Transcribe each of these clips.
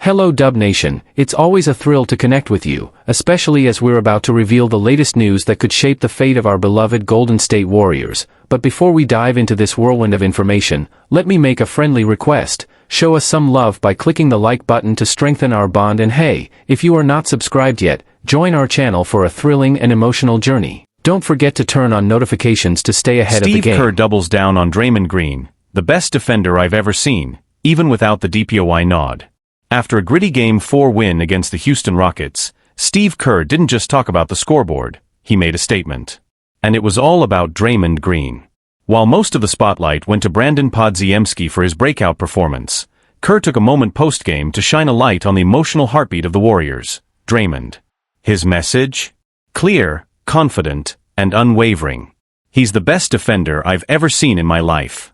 Hello Dub Nation, it's always a thrill to connect with you, especially as we're about to reveal the latest news that could shape the fate of our beloved Golden State Warriors. But before we dive into this whirlwind of information, let me make a friendly request. Show us some love by clicking the like button to strengthen our bond, and hey, if you are not subscribed yet, join our channel for a thrilling and emotional journey. Don't forget to turn on notifications to stay ahead of the game. Steve Kerr doubles down on Draymond Green, the best defender I've ever seen, even without the DPOY nod. After a gritty Game 4 win against the Houston Rockets, Steve Kerr didn't just talk about the scoreboard, he made a statement. And it was all about Draymond Green. While most of the spotlight went to Brandon Podziemski for his breakout performance, Kerr took a moment post-game to shine a light on the emotional heartbeat of the Warriors, Draymond. His message? Clear, confident, and unwavering. He's the best defender I've ever seen in my life.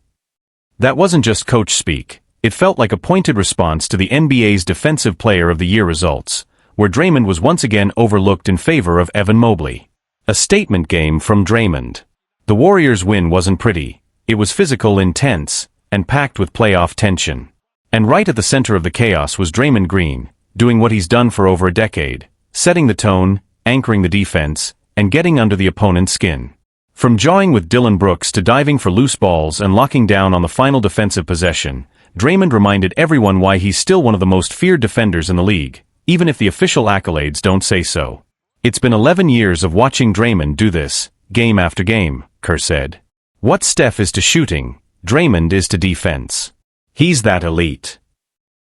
That wasn't just coach speak. It felt like a pointed response to the NBA's Defensive Player of the Year results, where Draymond was once again overlooked in favor of Evan Mobley. A statement game from Draymond. The Warriors' win wasn't pretty. It was physical, intense, and packed with playoff tension. And right at the center of the chaos was Draymond Green, doing what he's done for over a decade, setting the tone, anchoring the defense, and getting under the opponent's skin. From jawing with Dillon Brooks to diving for loose balls and locking down on the final defensive possession, Draymond reminded everyone why he's still one of the most feared defenders in the league, even if the official accolades don't say so. It's been 11 years of watching Draymond do this, game after game, Kerr said. What Steph is to shooting, Draymond is to defense. He's that elite.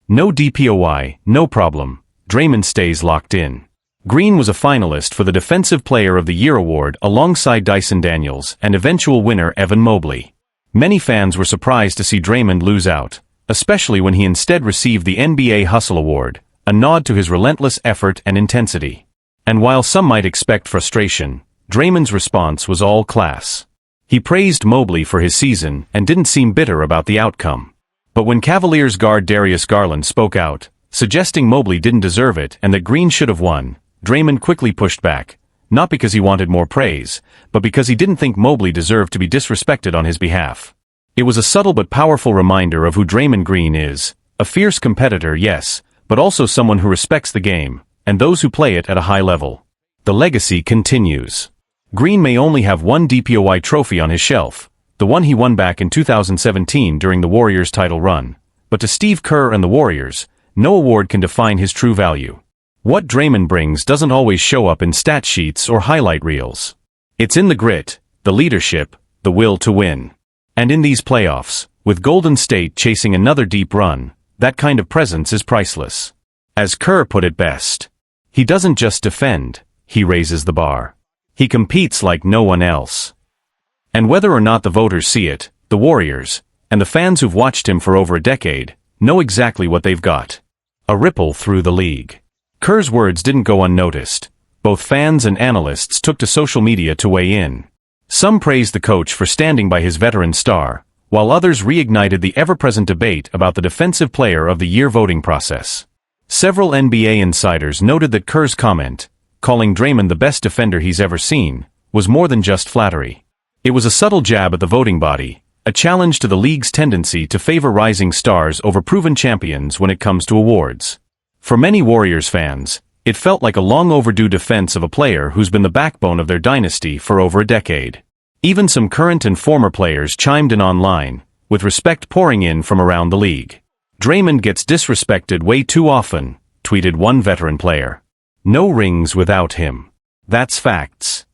No DPOY, no problem, Draymond stays locked in. Green was a finalist for the Defensive Player of the Year award alongside Dyson Daniels and eventual winner Evan Mobley. Many fans were surprised to see Draymond lose out, especially when he instead received the NBA Hustle Award, a nod to his relentless effort and intensity. And while some might expect frustration, Draymond's response was all class. He praised Mobley for his season and didn't seem bitter about the outcome. But when Cavaliers guard Darius Garland spoke out, suggesting Mobley didn't deserve it and that Green should have won, Draymond quickly pushed back, not because he wanted more praise, but because he didn't think Mobley deserved to be disrespected on his behalf. It was a subtle but powerful reminder of who Draymond Green is, a fierce competitor, yes, but also someone who respects the game, and those who play it at a high level. The legacy continues. Green may only have one DPOY trophy on his shelf, the one he won back in 2017 during the Warriors' title run, but to Steve Kerr and the Warriors, no award can define his true value. What Draymond brings doesn't always show up in stat sheets or highlight reels. It's in the grit, the leadership, the will to win. And in these playoffs, with Golden State chasing another deep run, that kind of presence is priceless. As Kerr put it best, he doesn't just defend, he raises the bar. He competes like no one else. And whether or not the voters see it, the Warriors, and the fans who've watched him for over a decade, know exactly what they've got. A ripple through the league. Kerr's words didn't go unnoticed. Both fans and analysts took to social media to weigh in. Some praised the coach for standing by his veteran star, while others reignited the ever-present debate about the Defensive Player of the Year voting process. Several NBA insiders noted that Kerr's comment, calling Draymond the best defender he's ever seen, was more than just flattery. It was a subtle jab at the voting body, a challenge to the league's tendency to favor rising stars over proven champions when it comes to awards. For many Warriors fans, it felt like a long-overdue defense of a player who's been the backbone of their dynasty for over a decade. Even some current and former players chimed in online, with respect pouring in from around the league. Draymond gets disrespected way too often, tweeted one veteran player. No rings without him. That's facts.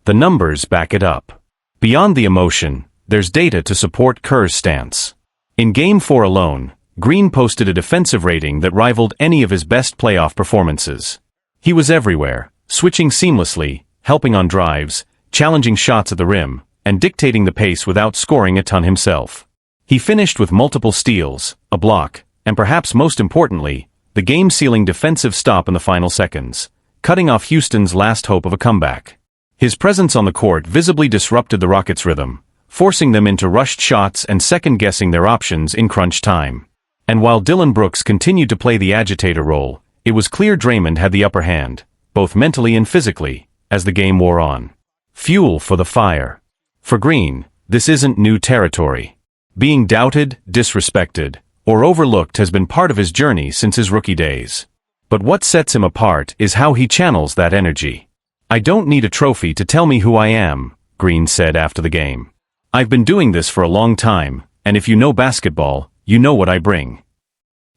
The numbers back it up. Beyond the emotion, there's data to support Kerr's stance. In Game 4 alone, Green posted a defensive rating that rivaled any of his best playoff performances. He was everywhere, switching seamlessly, helping on drives, challenging shots at the rim, and dictating the pace without scoring a ton himself. He finished with multiple steals, a block, and perhaps most importantly, the game-sealing defensive stop in the final seconds, cutting off Houston's last hope of a comeback. His presence on the court visibly disrupted the Rockets' rhythm, forcing them into rushed shots and second-guessing their options in crunch time. And while Dillon Brooks continued to play the agitator role, it was clear Draymond had the upper hand, both mentally and physically, as the game wore on. Fuel for the fire. For Green, this isn't new territory. Being doubted, disrespected, or overlooked has been part of his journey since his rookie days. But what sets him apart is how he channels that energy. "I don't need a trophy to tell me who I am," Green said after the game. "I've been doing this for a long time, and if you know basketball, you know what I bring."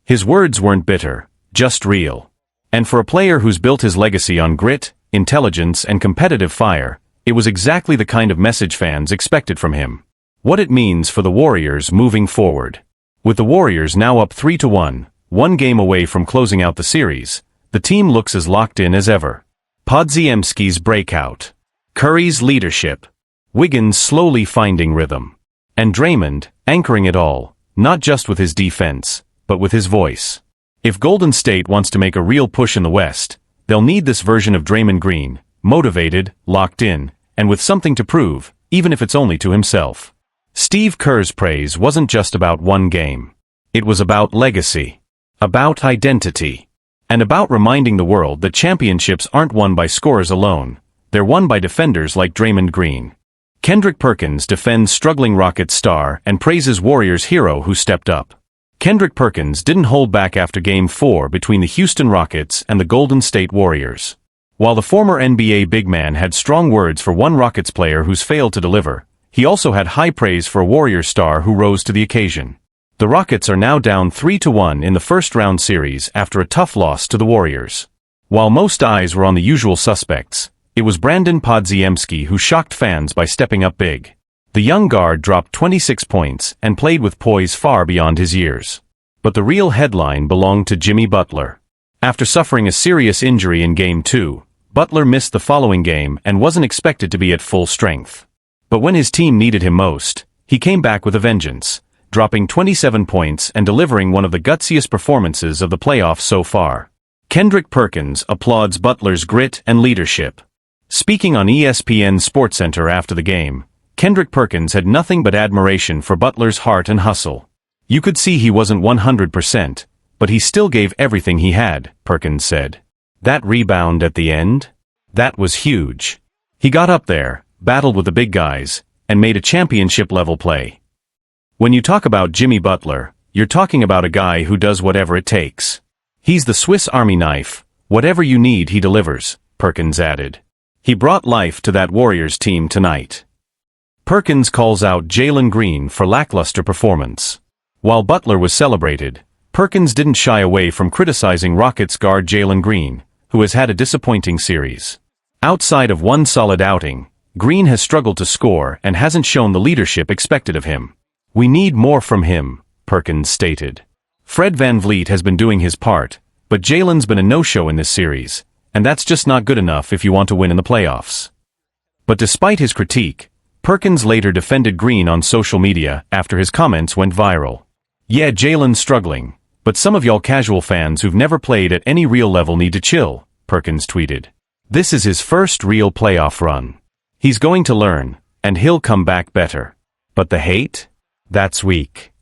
His words weren't bitter, just real. And for a player who's built his legacy on grit, intelligence, and competitive fire, it was exactly the kind of message fans expected from him. What it means for the Warriors moving forward. With the Warriors now up 3-1, one game away from closing out the series, the team looks as locked in as ever. Podziemski's breakout. Curry's leadership. Wiggins slowly finding rhythm. And Draymond, anchoring it all, not just with his defense, but with his voice. If Golden State wants to make a real push in the West, they'll need this version of Draymond Green, motivated, locked in, and with something to prove, even if it's only to himself. Steve Kerr's praise wasn't just about one game. It was about legacy. About identity. And about reminding the world that championships aren't won by scorers alone, they're won by defenders like Draymond Green. Kendrick Perkins defends struggling Rockets star and praises Warriors hero who stepped up. Kendrick Perkins didn't hold back after Game 4 between the Houston Rockets and the Golden State Warriors. While the former NBA big man had strong words for one Rockets player who's failed to deliver, he also had high praise for a Warriors star who rose to the occasion. The Rockets are now down 3-1 in the first-round series after a tough loss to the Warriors. While most eyes were on the usual suspects, it was Brandon Podziemski who shocked fans by stepping up big. The young guard dropped 26 points and played with poise far beyond his years. But the real headline belonged to Jimmy Butler. After suffering a serious injury in Game 2, Butler missed the following game and wasn't expected to be at full strength. But when his team needed him most, he came back with a vengeance, dropping 27 points and delivering one of the gutsiest performances of the playoffs so far. Kendrick Perkins applauds Butler's grit and leadership. Speaking on ESPN SportsCenter after the game, Kendrick Perkins had nothing but admiration for Butler's heart and hustle. "You could see he wasn't 100%, but he still gave everything he had," Perkins said. "That rebound at the end? That was huge. He got up there, battled with the big guys, and made a championship-level play." When you talk about Jimmy Butler, you're talking about a guy who does whatever it takes. "He's the Swiss Army knife, whatever you need he delivers," Perkins added. He brought life to that Warriors team tonight. Perkins calls out Jalen Green for lackluster performance. While Butler was celebrated, Perkins didn't shy away from criticizing Rockets guard Jalen Green, who has had a disappointing series. Outside of one solid outing, Green has struggled to score and hasn't shown the leadership expected of him. "We need more from him," Perkins stated. Fred VanVleet has been doing his part, but Jalen's been a no-show in this series, and that's just not good enough if you want to win in the playoffs. But despite his critique, Perkins later defended Green on social media after his comments went viral. "Yeah, Jalen's struggling, but some of y'all casual fans who've never played at any real level need to chill," Perkins tweeted. "This is his first real playoff run. He's going to learn, and he'll come back better. But the hate? That's weak."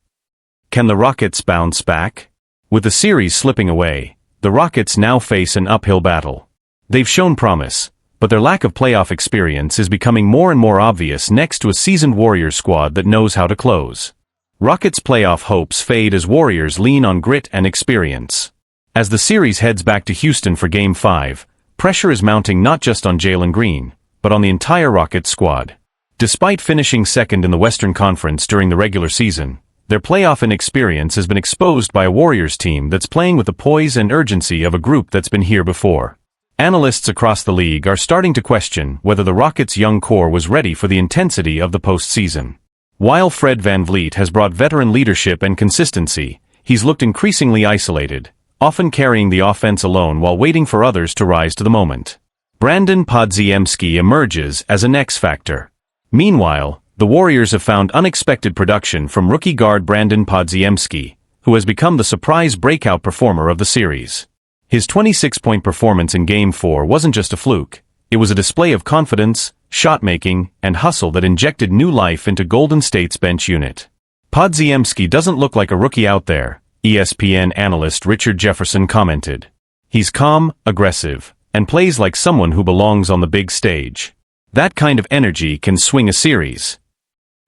Can the Rockets bounce back? With the series slipping away, the Rockets now face an uphill battle. They've shown promise, but their lack of playoff experience is becoming more and more obvious next to a seasoned Warriors squad that knows how to close. Rockets' playoff hopes fade as Warriors lean on grit and experience. As the series heads back to Houston for Game 5, pressure is mounting not just on Jalen Green, but on the entire Rockets squad. Despite finishing second in the Western Conference during the regular season, their playoff inexperience has been exposed by a Warriors team that's playing with the poise and urgency of a group that's been here before. Analysts across the league are starting to question whether the Rockets' young core was ready for the intensity of the postseason. While Fred VanVleet has brought veteran leadership and consistency, he's looked increasingly isolated, often carrying the offense alone while waiting for others to rise to the moment. Brandon Podziemski emerges as an X-factor. Meanwhile, the Warriors have found unexpected production from rookie guard Brandon Podziemski, who has become the surprise breakout performer of the series. His 26-point performance in Game 4 wasn't just a fluke, it was a display of confidence, shot-making, and hustle that injected new life into Golden State's bench unit. Podziemski doesn't look like a rookie out there, ESPN analyst Richard Jefferson commented. He's calm, aggressive, and plays like someone who belongs on the big stage. That kind of energy can swing a series.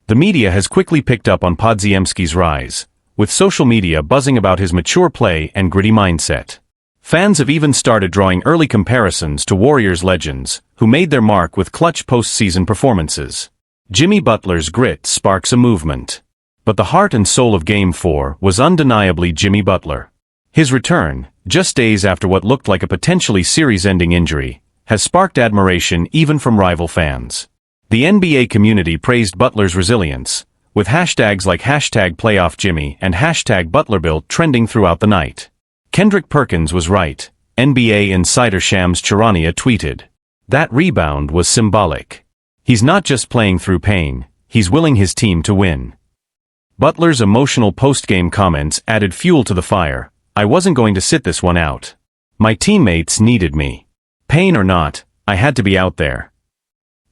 The media has quickly picked up on Podziemski's rise, with social media buzzing about his mature play and gritty mindset. Fans have even started drawing early comparisons to Warriors legends, who made their mark with clutch postseason performances. Jimmy Butler's grit sparks a movement. But the heart and soul of Game 4 was undeniably Jimmy Butler. His return, just days after what looked like a potentially series-ending injury, has sparked admiration even from rival fans. The NBA community praised Butler's resilience, with hashtags like #PlayoffJimmy and #ButlerBuilt trending throughout the night. Kendrick Perkins was right, NBA insider Shams Charania tweeted. That rebound was symbolic. He's not just playing through pain, he's willing his team to win. Butler's emotional post-game comments added fuel to the fire. I wasn't going to sit this one out. My teammates needed me. Pain or not, I had to be out there.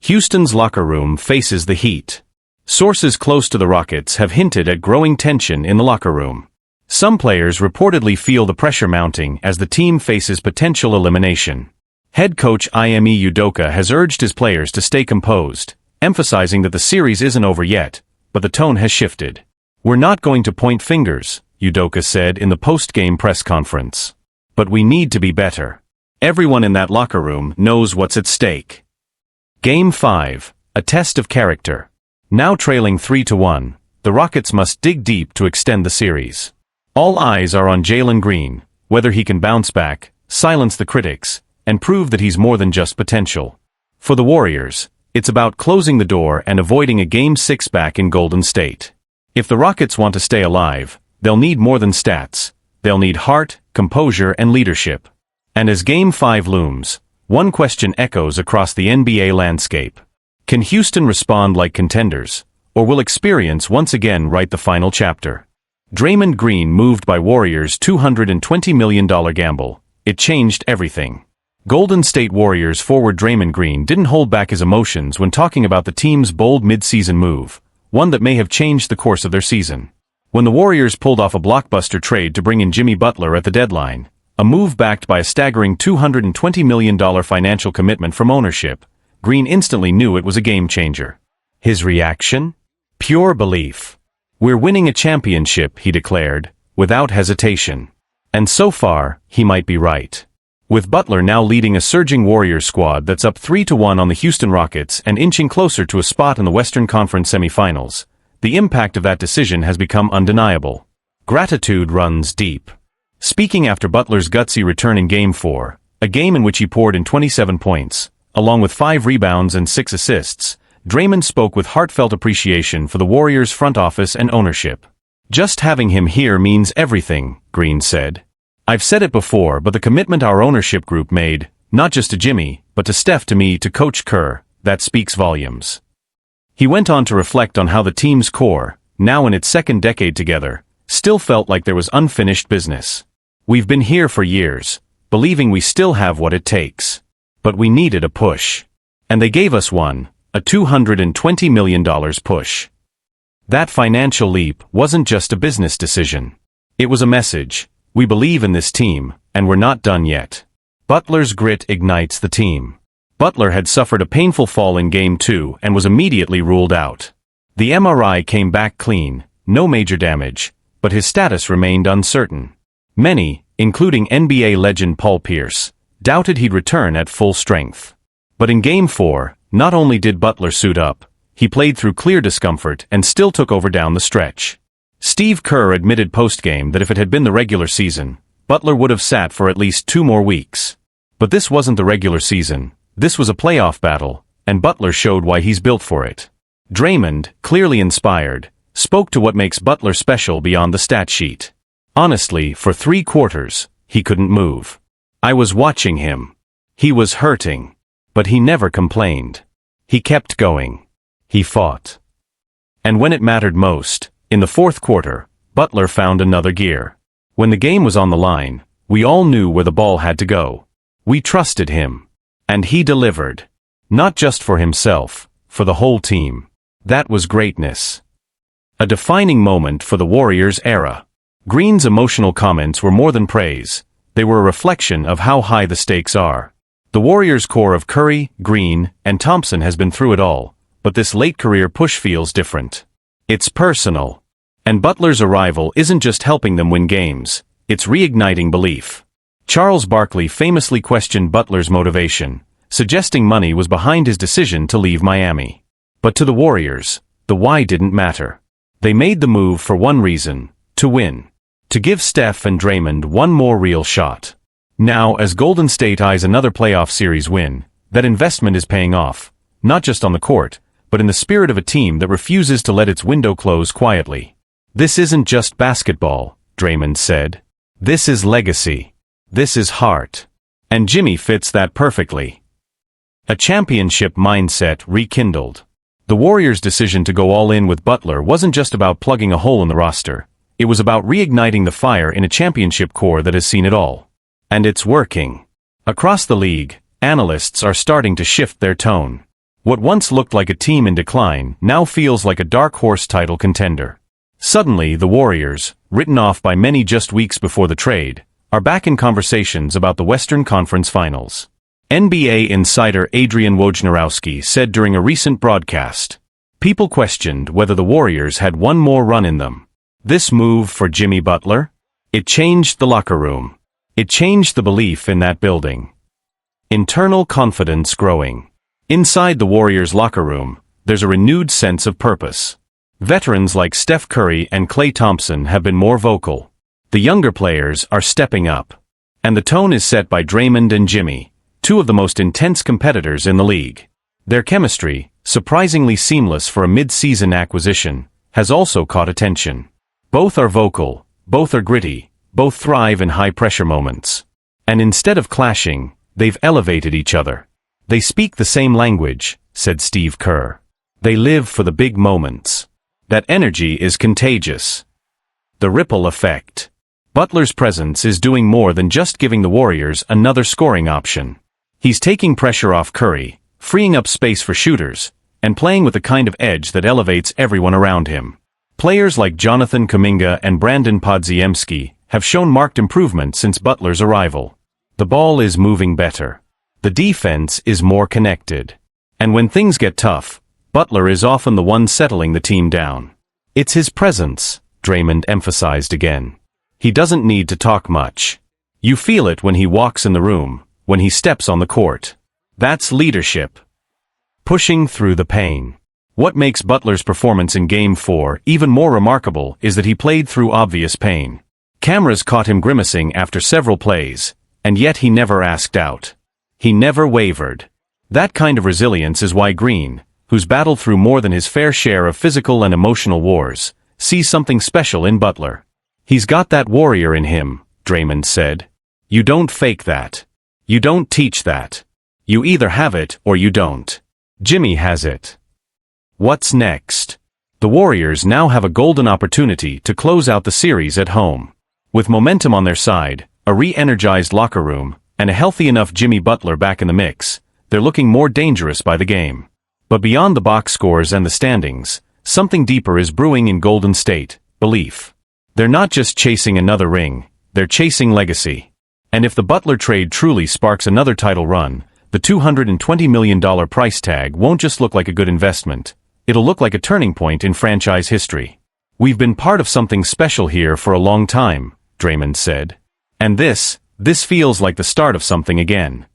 Houston's locker room faces the heat. Sources close to the Rockets have hinted at growing tension in the locker room. Some players reportedly feel the pressure mounting as the team faces potential elimination. Head coach Ime Udoka has urged his players to stay composed, emphasizing that the series isn't over yet, but the tone has shifted. We're not going to point fingers, Udoka said in the post-game press conference. But we need to be better. Everyone in that locker room knows what's at stake. Game 5, a test of character. Now trailing 3-1, the Rockets must dig deep to extend the series. All eyes are on Draymond Green, whether he can bounce back, silence the critics, and prove that he's more than just potential. For the Warriors, it's about closing the door and avoiding a Game 6 back in Golden State. If the Rockets want to stay alive, they'll need more than stats. They'll need heart, composure, and leadership. And as Game 5 looms, one question echoes across the NBA landscape. Can Houston respond like contenders, or will experience once again write the final chapter? Draymond Green moved by Warriors' $220 million gamble. It changed everything. Golden State Warriors forward Draymond Green didn't hold back his emotions when talking about the team's bold mid-season move, one that may have changed the course of their season. When the Warriors pulled off a blockbuster trade to bring in Jimmy Butler at the deadline, a move backed by a staggering $220 million financial commitment from ownership, Green instantly knew it was a game-changer. His reaction? Pure belief. We're winning a championship, he declared, without hesitation. And so far, he might be right. With Butler now leading a surging Warriors squad that's up 3-1 on the Houston Rockets and inching closer to a spot in the Western Conference semifinals, the impact of that decision has become undeniable. Gratitude runs deep. Speaking after Butler's gutsy return in Game 4, a game in which he poured in 27 points, along with 5 rebounds and 6 assists, Draymond spoke with heartfelt appreciation for the Warriors' front office and ownership. Just having him here means everything, Green said. I've said it before, but the commitment our ownership group made, not just to Jimmy, but to Steph, to me, to Coach Kerr, that speaks volumes. He went on to reflect on how the team's core, now in its second decade together, still felt like there was unfinished business. We've been here for years, believing we still have what it takes. But we needed a push. And they gave us one, a $220 million push. That financial leap wasn't just a business decision. It was a message. We believe in this team, and we're not done yet. Butler's grit ignites the team. Butler had suffered a painful fall in Game 2 and was immediately ruled out. The MRI came back clean, no major damage, but his status remained uncertain. Many, including NBA legend Paul Pierce, doubted he'd return at full strength. But in Game 4, not only did Butler suit up, he played through clear discomfort and still took over down the stretch. Steve Kerr admitted post-game that if it had been the regular season, Butler would have sat for at least 2 more weeks. But this wasn't the regular season, this was a playoff battle, and Butler showed why he's built for it. Draymond, clearly inspired, spoke to what makes Butler special beyond the stat sheet. Honestly, for 3 quarters, he couldn't move. I was watching him. He was hurting. But he never complained. He kept going. He fought. And when it mattered most, in the 4th quarter, Butler found another gear. When the game was on the line, we all knew where the ball had to go. We trusted him. And he delivered. Not just for himself, for the whole team. That was greatness. A defining moment for the Warriors era. Green's emotional comments were more than praise. They were a reflection of how high the stakes are. The Warriors' core of Curry, Green, and Thompson has been through it all, but this late career push feels different. It's personal. And Butler's arrival isn't just helping them win games, it's reigniting belief. Charles Barkley famously questioned Butler's motivation, suggesting money was behind his decision to leave Miami. But to the Warriors, the why didn't matter. They made the move for one reason: to win. To give Steph and Draymond one more real shot. Now, as Golden State eyes another playoff series win, that investment is paying off, not just on the court, but in the spirit of a team that refuses to let its window close quietly. This isn't just basketball, Draymond said. This is legacy. This is heart. And Jimmy fits that perfectly. A championship mindset rekindled. The Warriors' decision to go all in with Butler wasn't just about plugging a hole in the roster. It was about reigniting the fire in a championship core that has seen it all. And it's working. Across the league, analysts are starting to shift their tone. What once looked like a team in decline now feels like a dark horse title contender. Suddenly, the Warriors, written off by many just weeks before the trade, are back in conversations about the Western Conference Finals. NBA insider Adrian Wojnarowski said during a recent broadcast, "People questioned whether the Warriors had one more run in them. This move for Jimmy Butler? It changed the locker room. It changed the belief in that building. Internal confidence growing. Inside the Warriors' locker room, there's a renewed sense of purpose. Veterans like Steph Curry and Klay Thompson have been more vocal. The younger players are stepping up. And the tone is set by Draymond and Jimmy, two of the most intense competitors in the league. Their chemistry, surprisingly seamless for a mid-season acquisition, has also caught attention. Both are vocal, both are gritty, both thrive in high-pressure moments. And instead of clashing, they've elevated each other. They speak the same language, said Steve Kerr. They live for the big moments. That energy is contagious. The ripple effect. Butler's presence is doing more than just giving the Warriors another scoring option. He's taking pressure off Curry, freeing up space for shooters, and playing with the kind of edge that elevates everyone around him. Players like Jonathan Kuminga and Brandon Podziemski have shown marked improvement since Butler's arrival. The ball is moving better. The defense is more connected. And when things get tough, Butler is often the one settling the team down. It's his presence, Draymond emphasized again. He doesn't need to talk much. You feel it when he walks in the room, when he steps on the court. That's leadership. Pushing through the pain. What makes Butler's performance in Game 4 even more remarkable is that he played through obvious pain. Cameras caught him grimacing after several plays, and yet he never asked out. He never wavered. That kind of resilience is why Green, who's battled through more than his fair share of physical and emotional wars, sees something special in Butler. He's got that warrior in him, Draymond said. You don't fake that. You don't teach that. You either have it or you don't. Jimmy has it. What's next? The Warriors now have a golden opportunity to close out the series at home. With momentum on their side, a re-energized locker room, and a healthy enough Jimmy Butler back in the mix, they're looking more dangerous by the game. But beyond the box scores and the standings, something deeper is brewing in Golden State: belief. They're not just chasing another ring, they're chasing legacy. And if the Butler trade truly sparks another title run, the $220 million price tag won't just look like a good investment, it'll look like a turning point in franchise history. We've been part of something special here for a long time, Draymond said. And this feels like the start of something again.